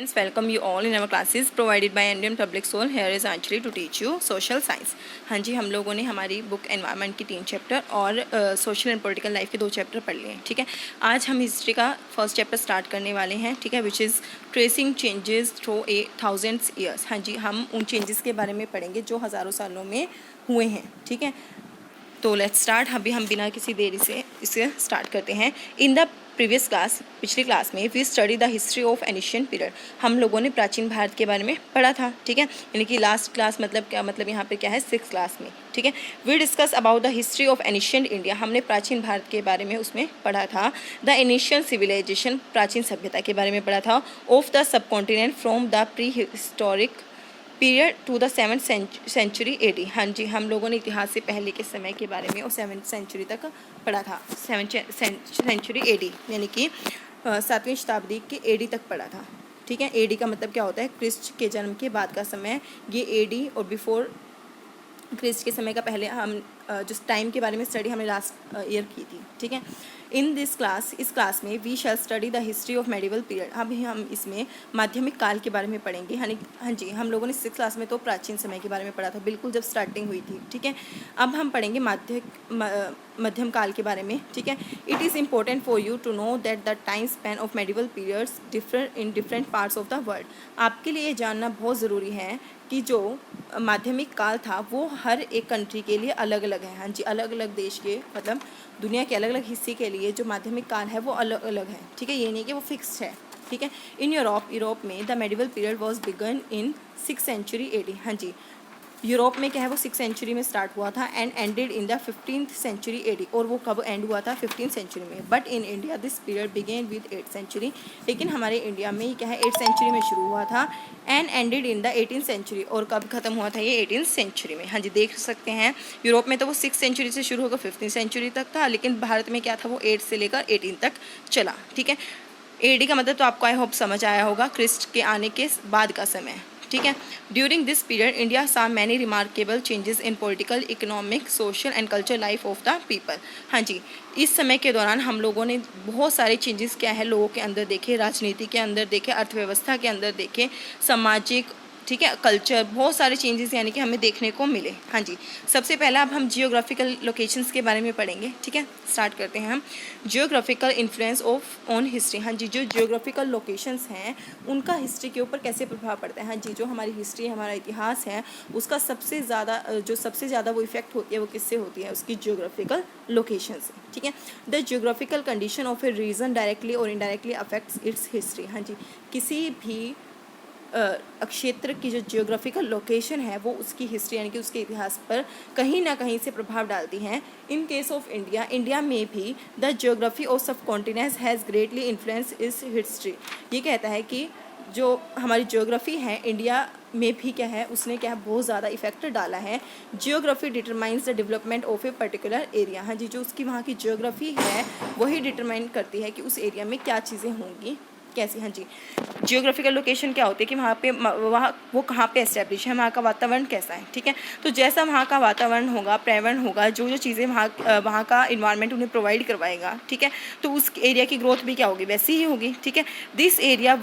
Friends, welcome you all in our classes provided by Indian Public School. Here is Anjali to teach you social science. हाँ जी, हम लोगों ने हमारी book environment की 3 chapter और social and political life के 2 chapter पढ़ लिए हैं. ठीक है, आज हम हिस्ट्री का फर्स्ट चैप्टर स्टार्ट करने वाले हैं. ठीक है, which is tracing changes through 1000 years. हाँ जी, हम उन चेंजेस के बारे में पढ़ेंगे जो हज़ारों सालों में हुए हैं. ठीक है, तो लेट्स स्टार्ट. अभी हम बिना किसी देरी से इसे स्टार्ट करते हैं. इन द प्रीवियस क्लास, पिछली क्लास में we study the history of ancient period. हम लोगों ने प्राचीन भारत के बारे में पढ़ा था. ठीक है, यानी कि लास्ट क्लास मतलब क्या, मतलब यहाँ पे क्या है, 6th क्लास में. ठीक है, we discuss about the history of ancient India. हमने प्राचीन भारत के बारे में उसमें पढ़ा था. द एनिशियन सिविलाइजेशन, प्राचीन सभ्यता के बारे में पढ़ा था. Of the subcontinent from the prehistoric period to the 7th century AD. हाँ जी, हम लोगों ने इतिहास से पहले के समय के बारे में और 7th सेंचुरी तक पढ़ा था. 7th सेंचुरी AD यानी कि 7वीं शताब्दी के AD तक पढ़ा था. ठीक है, AD का मतलब क्या होता है, क्रिस्ट के जन्म के बाद का समय. ये AD और बिफोर क्रिस्ट के समय का पहले हम जो टाइम के बारे में स्टडी हमने लास्ट ईयर की थी. ठीक है, इन दिस क्लास, इस क्लास में we shall study the history of medieval period. अभी हम इसमें माध्यमिक काल के बारे में पढ़ेंगे. हाँ जी, हम लोगों ने 6th क्लास में तो प्राचीन समय के बारे में पढ़ा था, बिल्कुल जब स्टार्टिंग हुई थी. ठीक है, अब हम पढ़ेंगे मध्यम काल के बारे में. ठीक है, it is important for you to know that the time span of medieval periods differ in different parts of the world. आपके लिए जानना बहुत ज़रूरी है कि जो माध्यमिक काल था वो हर एक कंट्री के लिए अलग अलग है. हाँ जी, अलग अलग देश के, मतलब दुनिया के अलग अलग हिस्से के लिए जो माध्यमिक काल है वो अलग अलग है. ठीक है, ये नहीं कि वो फिक्स्ड है. ठीक है, इन यूरोप में the medieval period was begin in 6th century AD. हाँ जी, यूरोप में क्या है, वो 6th सेंचुरी में स्टार्ट हुआ था and ended in the 15th century AD. और वो कब एंड हुआ था, 15th सेंचुरी में. But in India this period began with 8th century. लेकिन हमारे इंडिया में क्या है, 8th सेंचुरी में शुरू हुआ था and ended in the 18th century. और कब खत्म हुआ था ये, 18th सेंचुरी में. हाँ जी, देख सकते हैं यूरोप में तो वो 6th सेंचुरी से शुरू होकर 15th सेंचुरी तक था, लेकिन भारत में क्या था, वो 8 से लेकर 18 तक चला. ठीक है, AD का मतलब तो आपको आई होप समझ आया होगा, क्रिस्ट के आने के बाद का समय. ठीक है, ड्यूरिंग दिस पीरियड इंडिया सा many remarkable changes in political, economic, social and culture life of the people. हाँ जी, इस समय के दौरान हम लोगों ने बहुत सारे चेंजेस क्या है लोगों के अंदर देखे, राजनीति के अंदर देखे, अर्थव्यवस्था के अंदर देखे, सामाजिक, ठीक है, कल्चर, बहुत सारे चेंजेस यानी कि हमें देखने को मिले. हाँ जी, सबसे पहला अब हम जियोग्राफिकल लोकेशंस के बारे में पढ़ेंगे. ठीक है, स्टार्ट करते हैं हम. Geographical influence of on history. हाँ जी, जो जियोग्राफिकल लोकेशंस हैं उनका हिस्ट्री के ऊपर कैसे प्रभाव पड़ता है. हाँ जी, जो हमारी हिस्ट्री है, हमारा इतिहास है, उसका सबसे ज़्यादा वो इफेक्ट होती है, वो किससे होती है, उसकी जियोग्राफिकल लोकेशन से. ठीक है, the geographical condition of a region directly और इनडायरेक्टली अफेक्ट्स इट्स हिस्ट्री. हाँ जी, किसी भी क्षेत्र की जो जियोग्राफिकल लोकेशन है वो उसकी हिस्ट्री यानी कि उसके इतिहास पर कहीं ना कहीं से प्रभाव डालती हैं. In case of India, India में भी द जियोग्राफी ऑफ सब कॉन्टिनेंट्स हैज़ ग्रेटली इन्फ्लुएंस इस हिस्ट्री. ये कहता है कि जो हमारी जियोग्राफी है इंडिया में भी क्या है, उसने क्या है, बहुत ज़्यादा इफेक्ट डाला है. Geography determines the development of a particular area. हाँ जी, जो उसकी वहाँ की जियोग्राफी है वही डिटरमाइन करती है कि उस एरिया में क्या चीज़ें होंगी, कैसी. हाँ जी, जियोग्राफिकल लोकेशन क्या होती है कि वहाँ वो कहाँ पे एस्टेब्लिश है, वहाँ का वातावरण कैसा है. ठीक है, तो जैसा वहाँ का वातावरण होगा, पर्यावरण होगा, जो चीज़ें वहाँ का इन्वायरमेंट उन्हें प्रोवाइड करवाएगा. ठीक है, तो उस एरिया की ग्रोथ भी क्या होगी, वैसी ही होगी. ठीक है, this area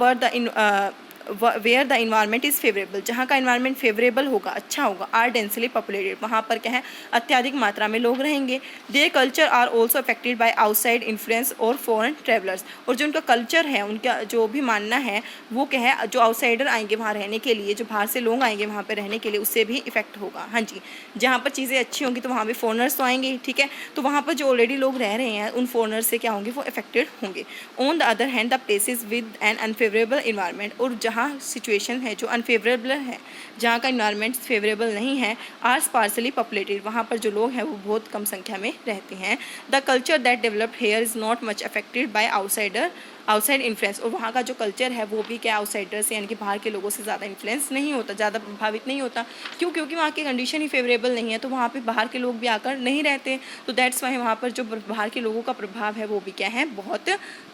where the environment is favourable. जहाँ का इन्वायरमेंट फेवरेबल होगा, अच्छा होगा, आर डेंसली पॉपुलेटेड, वहाँ पर क्या है, अत्यधिक मात्रा में लोग रहेंगे. Their culture are also affected by outside influence और फॉरेन ट्रेवलर्स. और जो उनका कल्चर है, उनका जो भी मानना है वो क्या है, जो आउटसाइडर आएंगे वहाँ रहने के लिए, जो बाहर से लोग आएंगे वहाँ पर रहने के लिए, उससे भी इफेक्ट होगा. हाँ जी, जहाँ पर चीज़ें अच्छी होंगी तो वहाँ पर फॉरनर्स तो आएंगे. ठीक है, तो वहाँ पर जो ऑलरेडी लोग रह रहे हैं उन फॉरनर्स से क्या होंगे, वो अफेक्टेड होंगे. On the other hand the places with an unfavourable environment. और जहाँ सिचुएशन है जो अनफेवरेबल है, जहाँ का इन्वायरमेंट फेवरेबल नहीं है, आर स्पार्सली पॉपुलेटेड, वहाँ पर जो लोग हैं वो बहुत कम संख्या में रहते हैं. The culture that developed here is not much affected by outside influence. और वहाँ का जो कल्चर है वो भी क्या, आउटसाइडर से यानी कि बाहर के लोगों से ज़्यादा इन्फ्लुएंस नहीं होता, ज़्यादा प्रभावित नहीं होता. क्यों, क्योंकि वहाँ की कंडीशन ही फेवरेबल नहीं है, तो वहाँ पे बाहर के लोग भी आकर नहीं रहते. तो दैट्स वाई वहाँ पर जो बाहर के लोगों का प्रभाव है वो भी क्या है, बहुत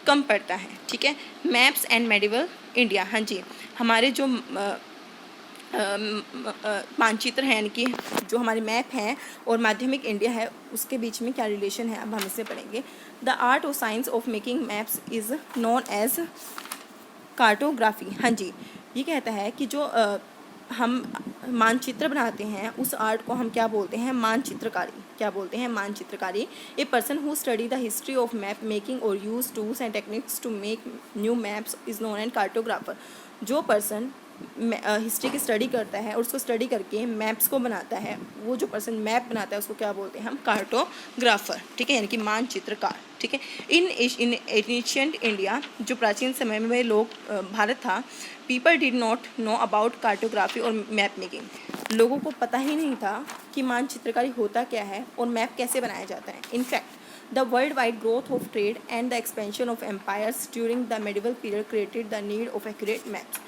कम पड़ता है. ठीक है, मैप्स एंड मेडिवल इंडिया. हाँ जी, हमारे जो मानचित्र है यानी कि जो हमारे मैप हैं और माध्यमिक इंडिया है उसके बीच में क्या रिलेशन है, अब हम इसे पढ़ेंगे. द आर्ट और science of making maps is known as cartography, हाँ जी, ये कहता है कि जो हम मानचित्र बनाते हैं उस आर्ट को हम क्या बोलते हैं, मानचित्रकारी। क्या बोलते हैं, मानचित्रकारी। A person who study the history of map making और use tools and techniques to make new maps is known and cartographer. जो पर्सन हिस्ट्री की स्टडी करता है और उसको स्टडी करके मैप्स को बनाता है, वो जो पर्सन मैप बनाता है उसको क्या बोलते हैं हम, कार्टोग्राफर। ठीक है, यानी कि मानचित्रकार। ठीक है। इन एंशिएंट इंडिया, जो प्राचीन समय में लोग भारत था, people did not know about cartography और मैप मेकिंग। लोगों को पता ही नहीं था कि मानचित्रकारी होता क्या है और मैप कैसे बनाया जाता है। In fact the world wide growth of trade and the expansion of empires during the medieval period created the need of accurate maps.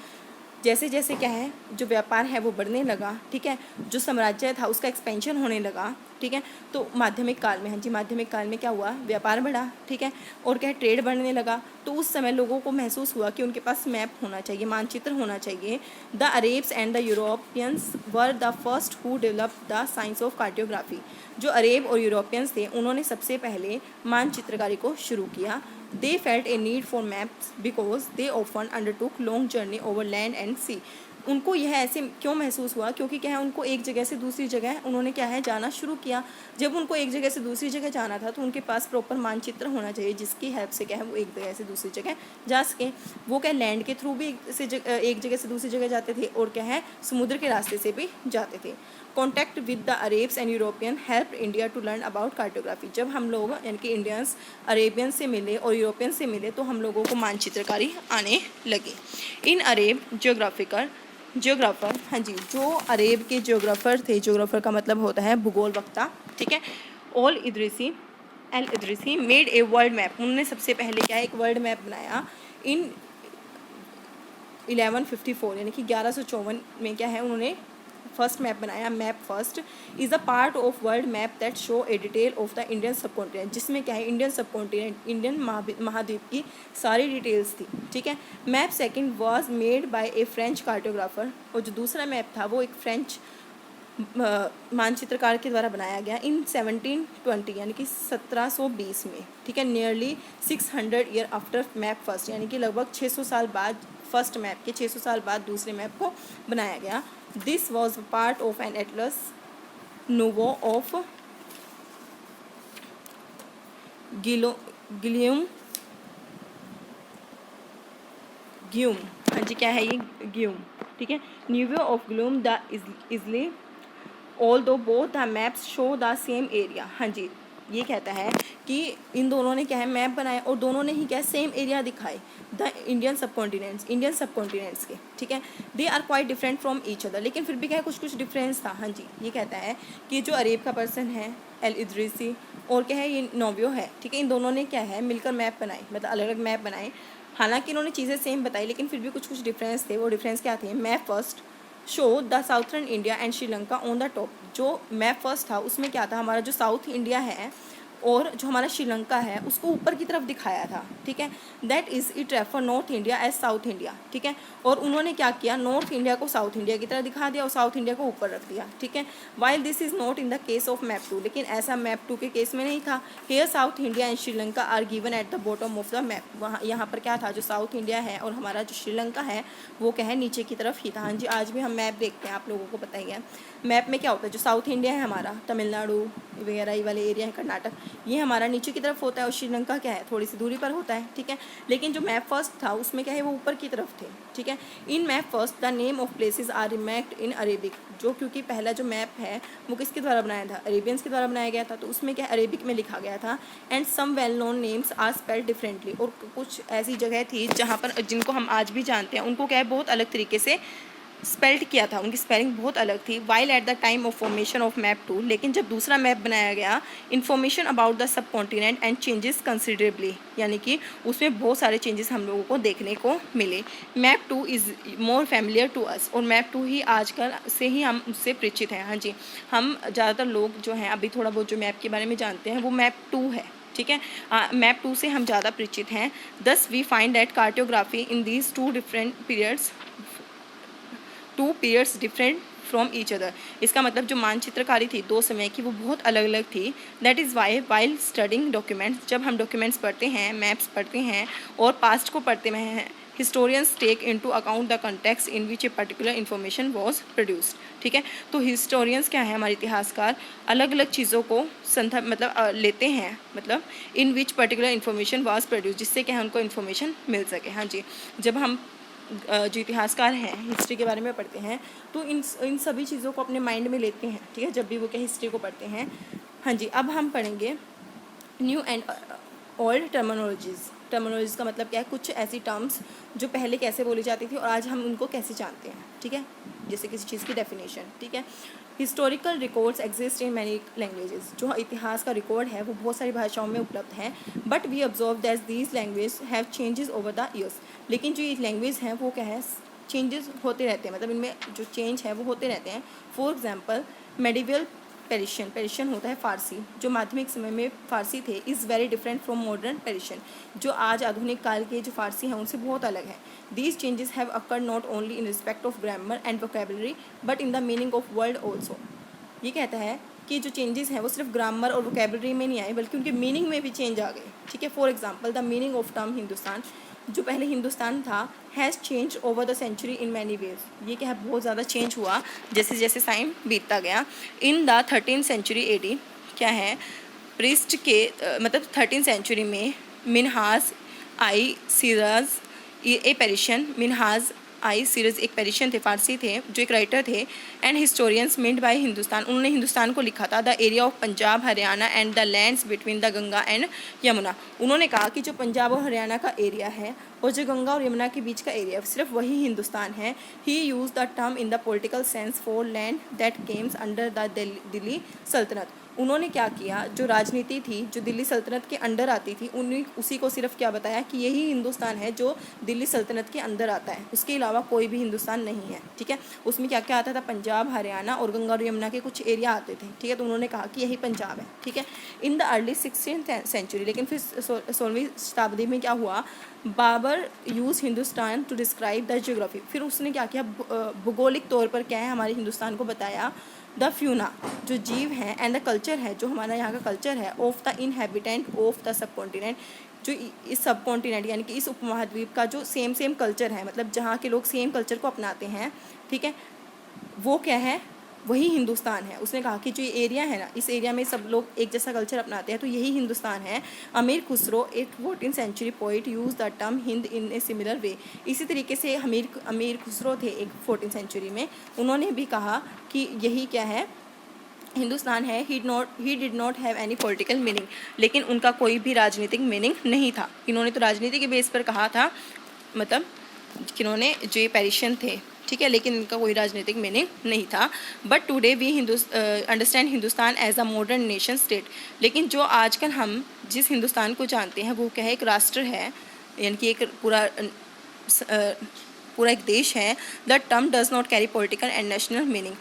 जैसे जैसे क्या है, जो व्यापार है वो बढ़ने लगा, ठीक है, जो साम्राज्य था उसका एक्सपेंशन होने लगा, ठीक है, तो माध्यमिक काल में, हाँ जी, माध्यमिक काल में क्या हुआ, व्यापार बढ़ा, ठीक है, और क्या है, ट्रेड बढ़ने लगा। तो उस समय लोगों को महसूस हुआ कि उनके पास मैप होना चाहिए, मानचित्र होना चाहिए। The Arabs and the Europeans were the first who developed the science of cartography. जो अरेब और यूरोपियंस थे उन्होंने सबसे पहले मानचित्रकारी को शुरू किया। They felt a need for maps because they often undertook long journey over land and sea. उनको यह ऐसे क्यों महसूस हुआ, क्योंकि क्या है, उनको एक जगह से दूसरी जगह उन्होंने क्या है जाना शुरू किया। जब उनको एक जगह से दूसरी जगह जाना था तो उनके पास प्रॉपर मानचित्र होना चाहिए जिसकी हेल्प से क्या है वो एक जगह से दूसरी जगह जा सके। वो क्या लैंड के थ्रू भी एक जगह से दूसरी जगह जाते थे और क्या है समुद्र के रास्ते से भी जाते थे। Contact with the Arabs and European help India to learn about cartography. जब हम लोग यानी कि इंडियंस अरेबियन से मिले और यूरोपियन से मिले तो हम लोगों को मानचित्रकारी आने लगी। इन अरेब जियोग्राफर, हाँ जी, जो अरेब के जियोग्राफर थे, जियोग्राफर का मतलब होता है भूगोल वक्ता, ठीक है, L Idrisi made a world map. उन्होंने सबसे पहले क्या है एक वर्ल्ड मैप बनाया इन 1154 यानी कि 1154 में क्या है उन्होंने फर्स्ट मैप बनाया। Map first is a part of world map that show A detail of the Indian subcontinent, जिसमें क्या है इंडियन सबकॉन्टिनेंट, इंडियन महाद्वीप की सारी डिटेल्स थी, ठीक है। Map second was made by A French cartographer, और जो दूसरा मैप था वो एक फ्रेंच मानचित्रकार के द्वारा बनाया गया इन 1720 यानी कि 1720 में, ठीक है, nearly 600 year after map first, यानी कि लगभग 600 साल बाद फर्स्ट मैप के 600 साल बाद दूसरे मैप को बनाया गया। This was part of an atlas nuovo of Guillaume, हाँ जी, क्या है ये ग्यूम, ठीक है, nuovo of Guillaume de Lisle all though both the maps show the same area. हाँ जी, ये कहता है कि इन दोनों ने क्या है मैप बनाए और दोनों ने ही क्या सेम एरिया दिखाए द इंडियन सबकॉन्टिनेंट्स के, ठीक है। They are quite different from each other, लेकिन फिर भी क्या है कुछ डिफरेंस था। हाँ जी, ये कहता है कि जो अरेब का पर्सन है एल इदरीसी और क्या है ये नोवियो है, ठीक है, इन दोनों ने क्या है मिलकर मैप बनाए, मतलब अलग अलग मैप बनाए। हालांकि इन्होंने चीज़ें सेम बताई लेकिन फिर भी कुछ डिफरेंस थे। वो डिफरेंस क्या थे, map first show the southern India and Sri Lanka on the top. जो मैप फर्स्ट था उसमें क्या था, हमारा जो साउथ इंडिया है और जो हमारा श्रीलंका है उसको ऊपर की तरफ दिखाया था, ठीक है। That is it refer north India as south India, ठीक है। और उन्होंने क्या किया, नॉर्थ इंडिया को साउथ इंडिया की तरह दिखा दिया और साउथ इंडिया को ऊपर रख दिया, ठीक है। While this is not in the case of map 2, लेकिन ऐसा मैप 2 के केस में नहीं था। Here south India and Sri Lanka are given at the bottom of the map. वहाँ यहाँ पर क्या था, जो साउथ इंडिया है और हमारा जो श्रीलंका है वो क्या है नीचे की तरफ ही था। हाँ जी, आज भी हम मैप देखते हैं, आप लोगों को पता ही है। मैप में क्या होता है, जो साउथ इंडिया है हमारा तमिलनाडु वगैरह ये वाले एरिया है, कर्नाटक, ये हमारा नीचे की तरफ होता है और श्रीलंका क्या है थोड़ी सी दूरी पर होता है, ठीक है। लेकिन जो मैप फर्स्ट था उसमें क्या है वो ऊपर की तरफ थे, ठीक है। In map first the name of places are remarked in Arabic, जो क्योंकि पहला जो मैप है वो किसके द्वारा बनाया था, अरेबियंस के द्वारा बनाया गया था, तो उसमें क्या अरेबिक में लिखा गया था। And some well known names are spelled differently, और कुछ ऐसी जगह थी जहाँ पर जिनको हम आज भी जानते हैं उनको क्या है बहुत अलग तरीके से स्पेल्ड किया था, उनकी स्पेलिंग बहुत अलग थी। While at the time of formation of map 2, लेकिन जब दूसरा मैप बनाया गया, information about the sub continent and changes considerably, यानी कि उसमें बहुत सारे चेंजेस हम लोगों को देखने को मिले। Map 2 is more familiar to us, और मैप 2 ही आजकल से ही हम उससे परिचित हैं। हाँ जी, हम ज़्यादातर लोग जो हैं अभी थोड़ा बहुत जो मैप के बारे में जानते हैं वो मैप 2 है, ठीक है। मैप 2 से हम ज़्यादा परिचित हैं। Thus we find that cartography in these two periods different from each other. इसका मतलब जो मानचित्रकारी थी दो समय की वो बहुत अलग अलग थी। That is why while studying documents, जब हम डॉक्यूमेंट्स पढ़ते हैं, मैप्स पढ़ते हैं और पास्ट को पढ़ते हैं, historians take into account the context in which a particular information was produced, ठीक है। तो हिस्टोरियंस क्या है, हमारे इतिहासकार अलग अलग चीज़ों को लेते हैं, मतलब in which particular information was produce, जिससे क्या है उनको इन्फॉर्मेशन मिल सके। हाँ जी, जब हम जो इतिहासकार हैं हिस्ट्री के बारे में पढ़ते हैं तो इन सभी चीज़ों को अपने माइंड में लेते हैं, ठीक है, जब भी वो क्या हिस्ट्री को पढ़ते हैं। हाँ जी, अब हम पढ़ेंगे न्यू एंड ओल्ड टर्मिनोलॉजीज़ का मतलब क्या है, कुछ ऐसी टर्म्स जो पहले कैसे बोली जाती थी और आज हम उनको कैसे जानते हैं, ठीक है, जैसे किसी चीज़ की डेफिनेशन, ठीक है। Historical records exist in many languages, जो इतिहास का रिकॉर्ड है वो बहुत सारी भाषाओं में उपलब्ध है। But we observe that these language have changes over the years, लेकिन जो ये लैंग्वेज हैं वो क्या है, चेंजेस होते रहते हैं, मतलब इनमें जो चेंज है वो होते रहते हैं। फॉर एग्जाम्पल मेडिवल पेरिशियन होता है फ़ारसी, जो माध्यमिक समय में फ़ारसी थे, is very different from modern Persian, जो आज आधुनिक काल के जो फ़ारसी हैं उनसे बहुत अलग है। These changes have occurred not only in respect of grammar and vocabulary but in the meaning of word also. ये कहता है कि जो चेंजेस हैं वो सिर्फ ग्रामर और वोकेबलरी में नहीं आए बल्कि उनके मीनिंग में भी चेंज आ गए, ठीक है। For example the meaning of term Hindustan, जो पहले हिंदुस्तान था, has change over the century in many ways, ये क्या है बहुत ज़्यादा चेंज हुआ जैसे जैसे टाइम बीतता गया। In the 13th century AD क्या है, प्रिस्ट के मतलब 13th सेंचुरी में मिनहाज आई सिराज ए पेरिशियन, मिनहाज आई सीरीज एक पेरिशियन थे, फारसी थे, जो एक राइटर थे, and historians meant by Hindustan, उन्होंने हिंदुस्तान को लिखा था, the area of Punjab Haryana and the lands between the Ganga and Yamuna. उन्होंने कहा कि जो पंजाब और हरियाणा का एरिया है और जो गंगा और यमुना के बीच का एरिया सिर्फ वही हिंदुस्तान है। He use the term in the political sense for land that comes under the Delhi sultanate. उन्होंने क्या किया, जो राजनीति थी जो दिल्ली सल्तनत के अंडर आती थी उसी को सिर्फ क्या बताया कि यही हिंदुस्तान है जो दिल्ली सल्तनत के अंदर आता है, उसके अलावा कोई भी हिंदुस्तान नहीं है, ठीक है। उसमें क्या क्या आता था, पंजाब हरियाणा और गंगा और यमुना के कुछ एरिया आते थे, ठीक है, तो उन्होंने कहा कि यही पंजाब है, ठीक है। In the early 16th century, लेकिन फिर 16वीं शताब्दी में क्या हुआ, Babur use Hindustan to describe the geography, फिर उसने क्या किया, भूगोलिक तौर पर क्या है हमारे हिंदुस्तान को बताया। द फ्यूना, जो जीव हैं, एंड द कल्चर है, जो हमारा यहाँ का कल्चर है, of the inhabitant of the सब कॉन्टिनेंट, जो इस सब कॉन्टिनेंट यानी कि इस उपमहाद्वीप का जो सेम कल्चर है, मतलब जहाँ के लोग सेम कल्चर को अपनाते हैं, ठीक है, वो क्या है, वही हिंदुस्तान है। उसने कहा कि जो ये एरिया है ना, इस एरिया में सब लोग एक जैसा कल्चर अपनाते हैं, तो यही हिंदुस्तान है। अमीर खुसरो, एक 14th century poet, use the term Hind in a similar way. इसी तरीके से अमीर खुसरो थे एक 14th सेंचुरी में, उन्होंने भी कहा कि यही क्या है, हिंदुस्तान है। He did not have any political meaning, लेकिन उनका कोई भी राजनीतिक मीनिंग नहीं था। इन्होंने तो राजनीति के बेस पर कहा था, मतलब किन्होंने जो ये पेरिशियन थे, ठीक है, लेकिन इनका कोई राजनीतिक मीनिंग नहीं था। But today we understand Hindustan as a modern nation state, लेकिन जो आजकल हम जिस हिंदुस्तान को जानते हैं वो क्या है, एक राष्ट्र है, यानी कि एक पूरा एक देश है। The term does not carry political and national meaning,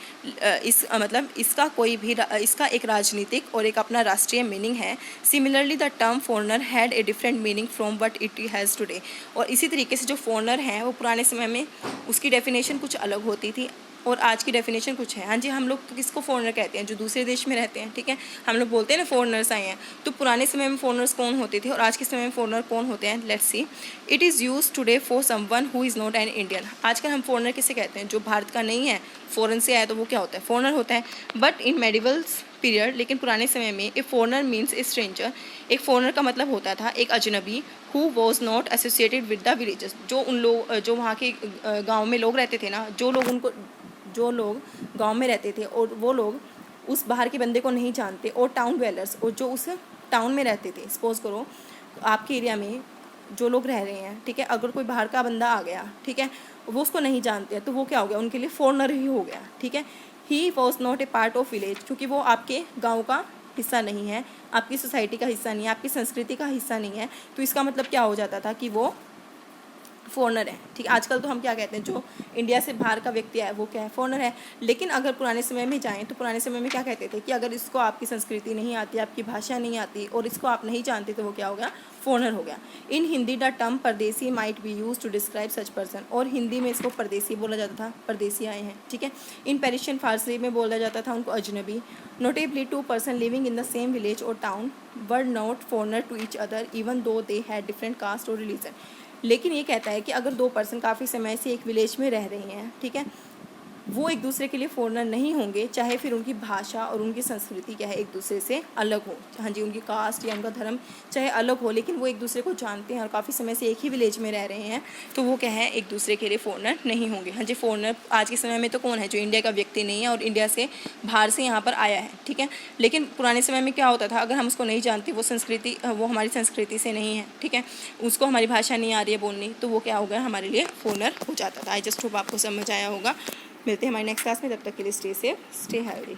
मतलब इसका एक राजनीतिक और एक अपना राष्ट्रीय मीनिंग है। Similarly the term foreigner had a different meaning from what it has today, और इसी तरीके से जो फॉरनर हैं वो पुराने समय में उसकी डेफिनेशन कुछ अलग होती थी और आज की डेफिनेशन कुछ है। हाँ जी, हम लोग किसको फॉरनर कहते हैं, जो दूसरे देश में रहते हैं, ठीक है, हम लोग बोलते हैं ना फॉरनर्स आए हैं। तो पुराने समय में फॉरनर्स कौन होते थे और आज के समय में फॉरनर कौन होते हैं, let's see. It is use today for someone who is not an Indian. आजकल हम फॉरनर किसे कहते हैं, जो भारत का नहीं है, फॉरेन से आया, तो वो क्या होता है, फॉरनर होता है। बट इन मेडिवल्स पीरियड, लेकिन पुराने समय में ए फॉरनर मीन्स ए स्ट्रेंजर, एक फॉरनर का मतलब होता था एक अजनबी, who was not associated with the villages, जो वहाँ के गाँव में लोग रहते थे ना, जो लोग गांव में रहते थे और वो लोग उस बाहर के बंदे को नहीं जानते, और टाउन वेलर्स, और जो उस टाउन में रहते थे, सपोज करो आपके एरिया में जो लोग रह रहे हैं, ठीक है, अगर कोई बाहर का बंदा आ गया, ठीक है, वो उसको नहीं जानते, तो वो क्या हो गया, उनके लिए फॉरनर ही हो गया, ठीक है। He was not a part of village, क्योंकि वो आपके गाँव का हिस्सा नहीं है, आपकी सोसाइटी का हिस्सा नहीं है, आपकी संस्कृति का हिस्सा नहीं है, तो इसका मतलब क्या हो जाता था कि वो फॉरनर है, ठीक। आजकल तो हम क्या कहते हैं, जो इंडिया से बाहर का व्यक्ति है वो क्या है, फॉरनर है। लेकिन अगर पुराने समय में जाएं तो पुराने समय में क्या कहते थे कि अगर इसको आपकी संस्कृति नहीं आती, आपकी भाषा नहीं आती और इसको आप नहीं जानते, तो वो क्या हो गया, फॉरनर हो गया। In Hindi the term pardesi might be use to describe such person, और हिंदी में इसको परदेसी बोला जाता था, परदेसी आए हैं, ठीक है। इन पेरिशियन फारसी में बोला जाता था उनको अजनबी। Notably 2 person living in the same village और town were not foreigner to each other even though they had different caste और रिलीजन। लेकिन ये कहता है कि अगर दो पर्सन काफ़ी समय से एक विलेज में रह रहे हैं, ठीक है, वो एक दूसरे के लिए फॉरेनर नहीं होंगे, चाहे फिर उनकी भाषा और उनकी संस्कृति क्या है एक दूसरे से अलग हो, हाँ जी, उनकी कास्ट या उनका धर्म चाहे अलग हो, लेकिन वो एक दूसरे को जानते हैं और काफ़ी समय से एक ही विलेज में रह रहे हैं, तो वो क्या है एक दूसरे के लिए फॉरेनर नहीं होंगे। हाँ जी, फॉरेनर आज के समय में तो कौन है, जो इंडिया का व्यक्ति नहीं है और इंडिया से बाहर से यहाँ पर आया है, ठीक है। लेकिन पुराने समय में क्या होता था, अगर हम उसको नहीं जानते, वो संस्कृति, वो हमारी संस्कृति से नहीं है, ठीक है, उसको हमारी भाषा नहीं आ रही है बोलनी, तो वो क्या होगा, हमारे लिए फॉरेनर हो जाता था। आई जस्ट होप आपको समझ आया होगा। मिलते हैं हमारी नेक्स्ट क्लास में, तब तक के लिए स्टे सेफ, स्टे हेल्दी।